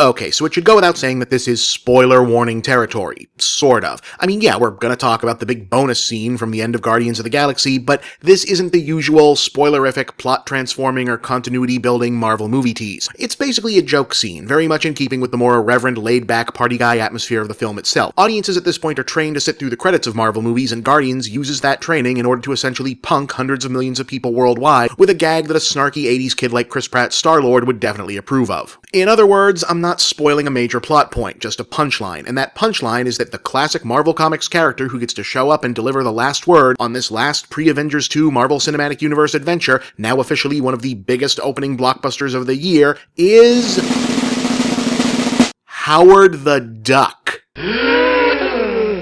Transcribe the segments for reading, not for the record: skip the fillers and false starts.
Okay, so it should go without saying that this is spoiler warning territory. Sort of. I mean, yeah, we're gonna talk about the big bonus scene from the end of Guardians of the Galaxy, but this isn't the usual spoilerific, plot-transforming, or continuity-building Marvel movie tease. It's basically a joke scene, very much in keeping with the more irreverent, laid-back, party-guy atmosphere of the film itself. Audiences at this point are trained to sit through the credits of Marvel movies, and Guardians uses that training in order to essentially punk hundreds of millions of people worldwide with a gag that a snarky 80s kid like Chris Pratt's Star-Lord would definitely approve of. In other words, I'm not spoiling a major plot point, just a punchline, and that punchline is that the classic Marvel Comics character who gets to show up and deliver the last word on this last pre-Avengers 2 Marvel Cinematic Universe adventure, now officially one of the biggest opening blockbusters of the year, is Howard the Duck.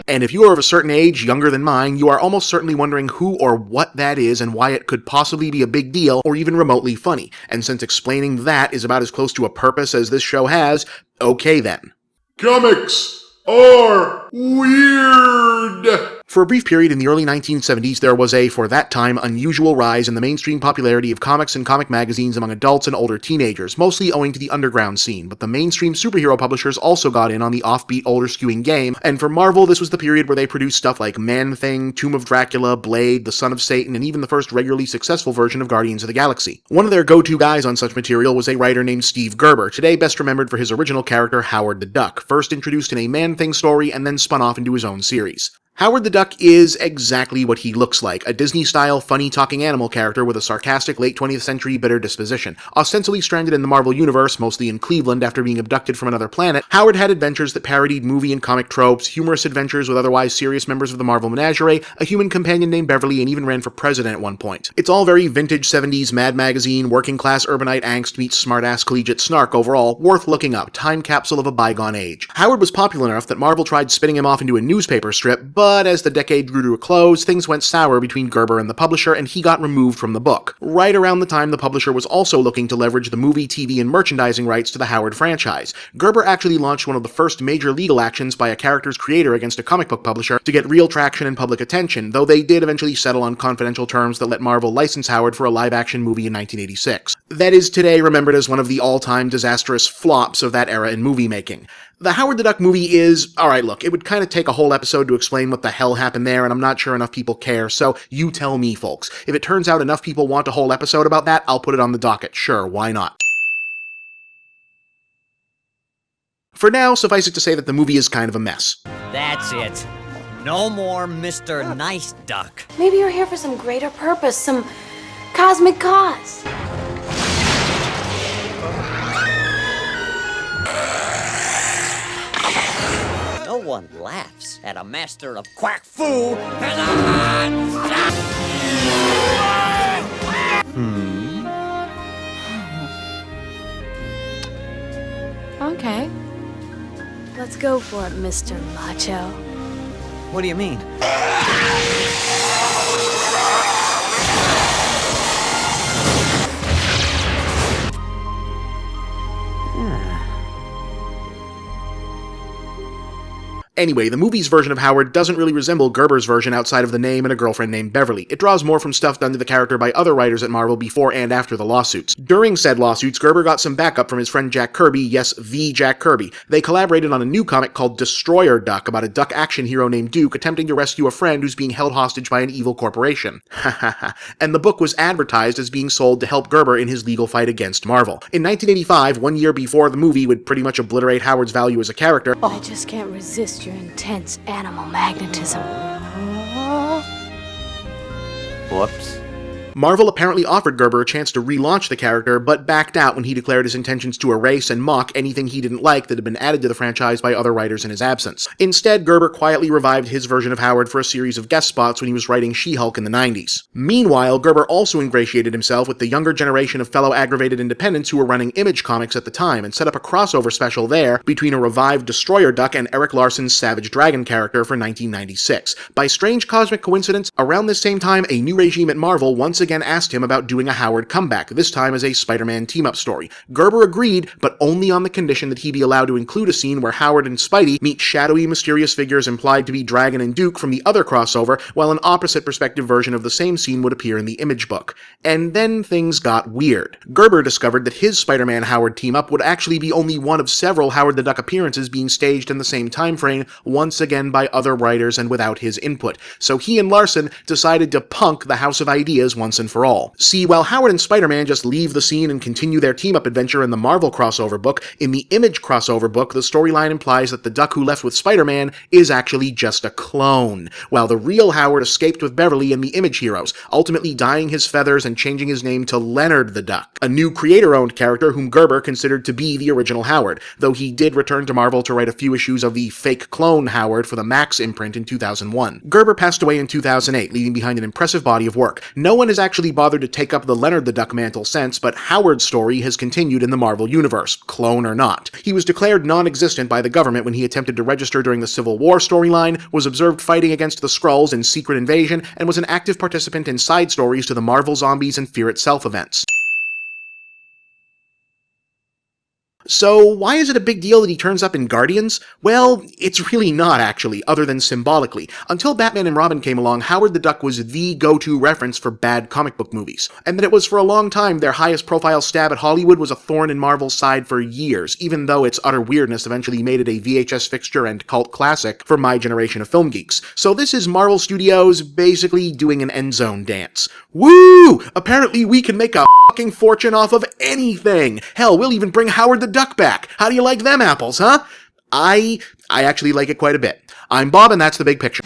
And if you are of a certain age, younger than mine, you are almost certainly wondering who or what that is and why it could possibly be a big deal or even remotely funny. And since explaining that is about as close to a purpose as this show has, okay then. Comics are weird! For a brief period in the early 1970s, there was a, for that time, unusual rise in the mainstream popularity of comics and comic magazines among adults and older teenagers, mostly owing to the underground scene, but the mainstream superhero publishers also got in on the offbeat, older-skewing game, and for Marvel, this was the period where they produced stuff like Man-Thing, Tomb of Dracula, Blade, The Son of Satan, and even the first regularly successful version of Guardians of the Galaxy. One of their go-to guys on such material was a writer named Steve Gerber, today best remembered for his original character Howard the Duck, first introduced in a Man-Thing story and then spun off into his own series. Howard the Duck is exactly what he looks like, a Disney-style, funny-talking animal character with a sarcastic, late 20th century bitter disposition. Ostensibly stranded in the Marvel Universe, mostly in Cleveland after being abducted from another planet, Howard had adventures that parodied movie and comic tropes, humorous adventures with otherwise serious members of the Marvel menagerie, a human companion named Beverly, and even ran for president at one point. It's all very vintage 70s Mad Magazine, working-class urbanite angst meets smart-ass collegiate snark overall, worth looking up, time capsule of a bygone age. Howard was popular enough that Marvel tried spinning him off into a newspaper strip, but as the decade drew to a close, things went sour between Gerber and the publisher, and he got removed from the book. Right around the time the publisher was also looking to leverage the movie, TV, and merchandising rights to the Howard franchise. Gerber actually launched one of the first major legal actions by a character's creator against a comic book publisher to get real traction and public attention, though they did eventually settle on confidential terms that let Marvel license Howard for a live-action movie in 1986. That is today remembered as one of the all-time disastrous flops of that era in movie making. The Howard the Duck movie is, alright look, it would kind of take a whole episode to explain what the hell happened there, and I'm not sure enough people care, so you tell me, folks. If it turns out enough people want a whole episode about that, I'll put it on the docket. Sure, why not? For now, suffice it to say that the movie is kind of a mess. That's it. No more Mr. Nice Duck. Maybe you're here for some greater purpose, some cosmic cause. No one laughs at a master of quack fu and a hot Okay. Let's go for it, Mr. Macho. What do you mean? Anyway, the movie's version of Howard doesn't really resemble Gerber's version outside of the name and a girlfriend named Beverly. It draws more from stuff done to the character by other writers at Marvel before and after the lawsuits. During said lawsuits, Gerber got some backup from his friend Jack Kirby, yes, the Jack Kirby. They collaborated on a new comic called Destroyer Duck about a duck action hero named Duke attempting to rescue a friend who's being held hostage by an evil corporation. And the book was advertised as being sold to help Gerber in his legal fight against Marvel. In 1985, 1 year before the movie would pretty much obliterate Howard's value as a character, I just can't resist your intense animal magnetism. Whoops. Marvel apparently offered Gerber a chance to relaunch the character, but backed out when he declared his intentions to erase and mock anything he didn't like that had been added to the franchise by other writers in his absence. Instead, Gerber quietly revived his version of Howard for a series of guest spots when he was writing She-Hulk in the 90s. Meanwhile, Gerber also ingratiated himself with the younger generation of fellow aggravated independents who were running Image Comics at the time, and set up a crossover special there between a revived Destroyer Duck and Eric Larson's Savage Dragon character for 1996. By strange cosmic coincidence, around this same time, a new regime at Marvel once again again asked him about doing a Howard comeback, this time as a Spider-Man team-up story. Gerber agreed, but only on the condition that he be allowed to include a scene where Howard and Spidey meet shadowy, mysterious figures implied to be Dragon and Duke from the other crossover, while an opposite perspective version of the same scene would appear in the Image book. And then things got weird. Gerber discovered that his Spider-Man Howard team-up would actually be only one of several Howard the Duck appearances being staged in the same time frame, once again by other writers and without his input. So he and Larson decided to punk the House of Ideas once and for all. See, while Howard and Spider-Man just leave the scene and continue their team-up adventure in the Marvel crossover book, in the Image crossover book, the storyline implies that the Duck who left with Spider-Man is actually just a clone, while the real Howard escaped with Beverly and the Image heroes, ultimately dyeing his feathers and changing his name to Leonard the Duck, a new creator-owned character whom Gerber considered to be the original Howard, though he did return to Marvel to write a few issues of the fake clone Howard for the Max imprint in 2001. Gerber passed away in 2008, leaving behind an impressive body of work. No one has actually bothered to take up the Leonard the Duck mantle since, but Howard's story has continued in the Marvel Universe, clone or not. He was declared non-existent by the government when he attempted to register during the Civil War storyline, was observed fighting against the Skrulls in Secret Invasion, and was an active participant in side stories to the Marvel Zombies and Fear Itself events. So why is it a big deal that he turns up in Guardians? Well, it's really not actually, other than symbolically. Until Batman and Robin came along, Howard the Duck was the go-to reference for bad comic book movies. And that it was for a long time their highest profile stab at Hollywood was a thorn in Marvel's side for years, even though its utter weirdness eventually made it a VHS fixture and cult classic for my generation of film geeks. So this is Marvel Studios basically doing an end zone dance. Woo! Apparently we can make a fucking fortune off of anything! Hell, we'll even bring Howard the Duck back. How do you like them apples, huh? I actually like it quite a bit. I'm Bob, and that's the big picture.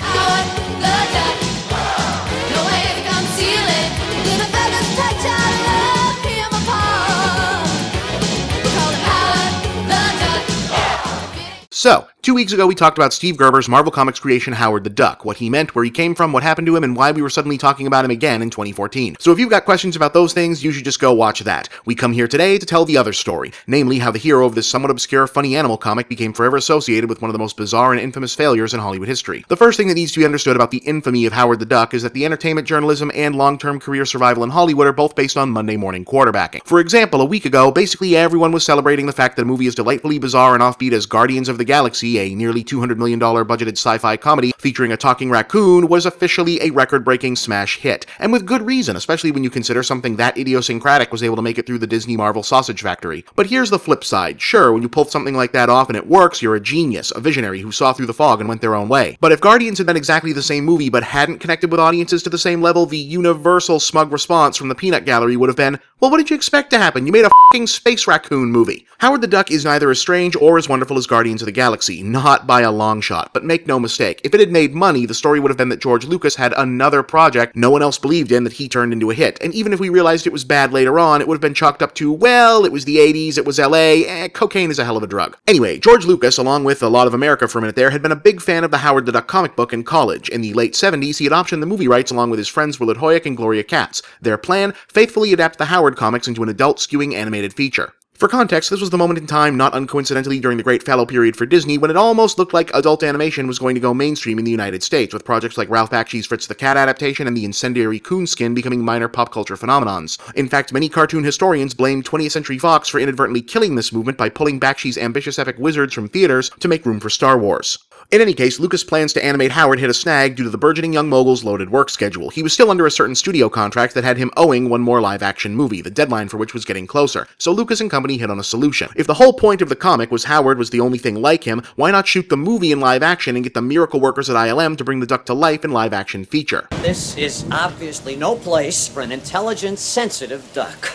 So, 2 weeks ago we talked about Steve Gerber's Marvel Comics creation Howard the Duck, what he meant, where he came from, what happened to him, and why we were suddenly talking about him again in 2014. So if you've got questions about those things, you should just go watch that. We come here today to tell the other story, namely how the hero of this somewhat obscure funny animal comic became forever associated with one of the most bizarre and infamous failures in Hollywood history. The first thing that needs to be understood about the infamy of Howard the Duck is that the entertainment journalism and long-term career survival in Hollywood are both based on Monday morning quarterbacking. For example, a week ago, basically everyone was celebrating the fact that a movie as delightfully bizarre and offbeat as Guardians of the Galaxy, a nearly $200 million budgeted sci-fi comedy featuring a talking raccoon, was officially a record-breaking smash hit. And with good reason, especially when you consider something that idiosyncratic was able to make it through the Disney Marvel sausage factory. But here's the flip side. Sure, when you pull something like that off and it works, you're a genius, a visionary who saw through the fog and went their own way. But if Guardians had been exactly the same movie but hadn't connected with audiences to the same level, the universal smug response from the peanut gallery would have been, well, what did you expect to happen? You made a f***ing space raccoon movie. Howard the Duck is neither as strange or as wonderful as Guardians of the Galaxy, not by a long shot, but make no mistake, if it had made money, the story would have been that George Lucas had another project no one else believed in that he turned into a hit, and even if we realized it was bad later on, it would have been chalked up to, well, it was the 80s, it was LA, cocaine is a hell of a drug. Anyway, George Lucas, along with a lot of America for a minute there, had been a big fan of the Howard the Duck comic book in college. In the late 70s, he had optioned the movie rights along with his friends Willard Hoyek and Gloria Katz. Their plan, faithfully adapt the Howard comics into an adult-skewing animated feature. For context, this was the moment in time, not uncoincidentally during the Great Fallow period for Disney, when it almost looked like adult animation was going to go mainstream in the United States, with projects like Ralph Bakshi's Fritz the Cat adaptation and the incendiary Coonskin becoming minor pop culture phenomenons. In fact, many cartoon historians blamed 20th Century Fox for inadvertently killing this movement by pulling Bakshi's ambitious epic wizards from theaters to make room for Star Wars. In any case, Lucas' plans to animate Howard hit a snag due to the burgeoning young mogul's loaded work schedule. He was still under a certain studio contract that had him owing one more live-action movie, the deadline for which was getting closer, so Lucas and company hit on a solution. If the whole point of the comic was Howard was the only thing like him, why not shoot the movie in live action and get the miracle workers at ILM to bring the duck to life in live-action feature? This is obviously no place for an intelligent, sensitive duck.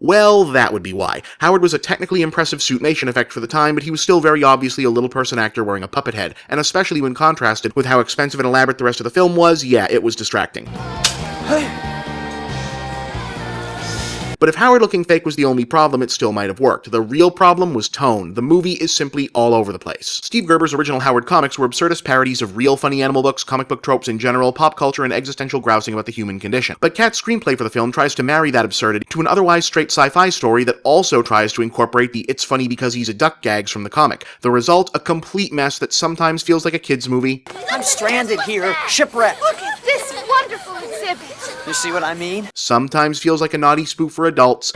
Well, that would be why. Howard was a technically impressive suitmation effect for the time, but he was still very obviously a little person actor wearing a puppet head, and especially when contrasted with how expensive and elaborate the rest of the film was, yeah, it was distracting. But if Howard looking fake was the only problem, it still might have worked. The real problem was tone. The movie is simply all over the place. Steve Gerber's original Howard comics were absurdist parodies of real funny animal books, comic book tropes in general, pop culture, and existential grousing about the human condition. But Kat's screenplay for the film tries to marry that absurdity to an otherwise straight sci-fi story that also tries to incorporate the "it's funny because he's a duck" gags from the comic. The result, a complete mess that sometimes feels like a kid's movie. I'm stranded here, shipwrecked. Look at this wonderful exhibit. You see what I mean? Sometimes feels like a naughty spoof for adults,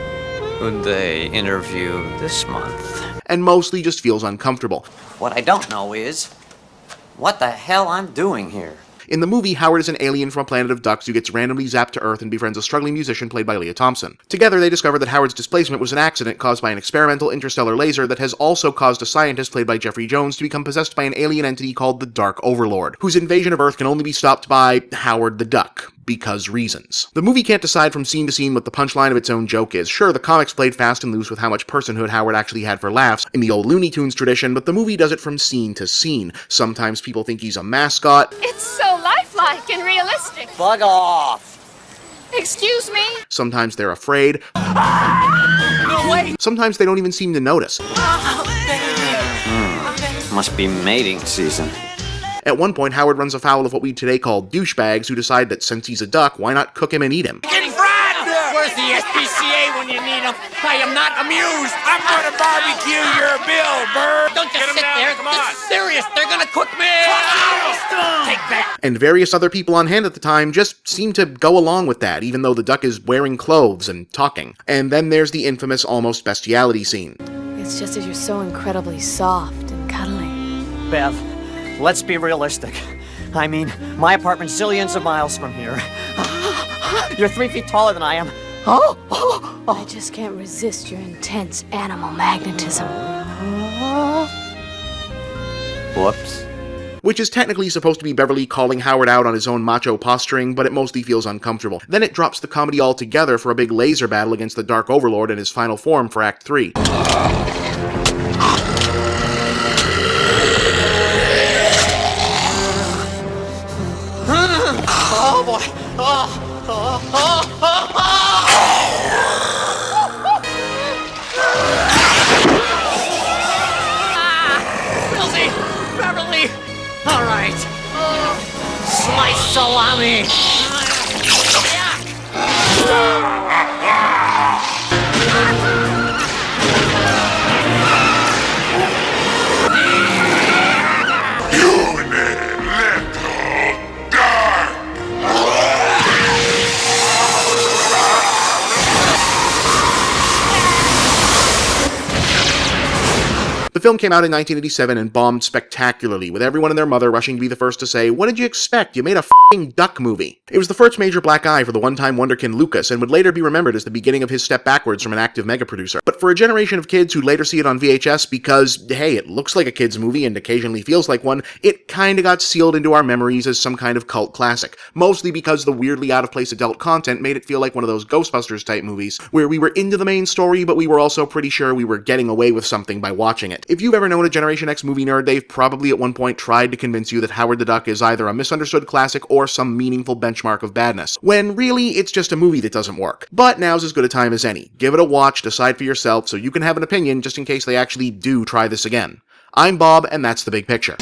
Who'd they interview this month? and mostly just feels uncomfortable. What I don't know is what the hell I'm doing here. In the movie, Howard is an alien from a planet of ducks who gets randomly zapped to Earth and befriends a struggling musician played by Leah Thompson. Together, they discover that Howard's displacement was an accident caused by an experimental interstellar laser that has also caused a scientist played by Jeffrey Jones to become possessed by an alien entity called the Dark Overlord, whose invasion of Earth can only be stopped by Howard the Duck. Because reasons. The movie can't decide from scene to scene what the punchline of its own joke is. Sure, the comics played fast and loose with how much personhood Howard actually had for laughs in the old Looney Tunes tradition, but the movie does it from scene to scene. Sometimes people think he's a mascot. It's so lifelike and realistic. Bug off! Excuse me? Sometimes they're afraid. No, wait! Sometimes they don't even seem to notice. Must be mating season. At one point, Howard runs afoul of what we today call douchebags who decide that since he's a duck, why not cook him and eat him? Getting fried! Where's the SPCA when you need them? I am not amused. I'm gonna barbecue your bill, Bird. Don't just sit there. This is serious. They're gonna cook me. Take that. And various other people on hand at the time just seem to go along with that, even though the duck is wearing clothes and talking. And then there's the infamous almost bestiality scene. It's just that you're so incredibly soft and cuddly. Bev, let's be realistic. I mean, my apartment's zillions of miles from here. You're 3 feet taller than I am. I just can't resist your intense animal magnetism. Whoops. Which is technically supposed to be Beverly calling Howard out on his own macho posturing, but it mostly feels uncomfortable. Then it drops the comedy altogether for a big laser battle against the Dark Overlord in his final form for Act 3. Oh boy. Filthy! Beverly! All right. Slice salami! The film came out in 1987 and bombed spectacularly, with everyone and their mother rushing to be the first to say, "What did you expect? You made a f***ing duck movie." It was the first major black eye for the one-time wonderkin Lucas, and would later be remembered as the beginning of his step backwards from an active mega-producer. But for a generation of kids who later see it on VHS because, hey, it looks like a kid's movie and occasionally feels like one, it kinda got sealed into our memories as some kind of cult classic. Mostly because the weirdly out-of-place adult content made it feel like one of those Ghostbusters-type movies, where we were into the main story, but we were also pretty sure we were getting away with something by watching it. If you've ever known a Generation X movie nerd, they've probably at one point tried to convince you that Howard the Duck is either a misunderstood classic or some meaningful benchmark of badness, when really it's just a movie that doesn't work. But now's as good a time as any. Give it a watch, decide for yourself, so you can have an opinion just in case they actually do try this again. I'm Bob, and that's The Big Picture.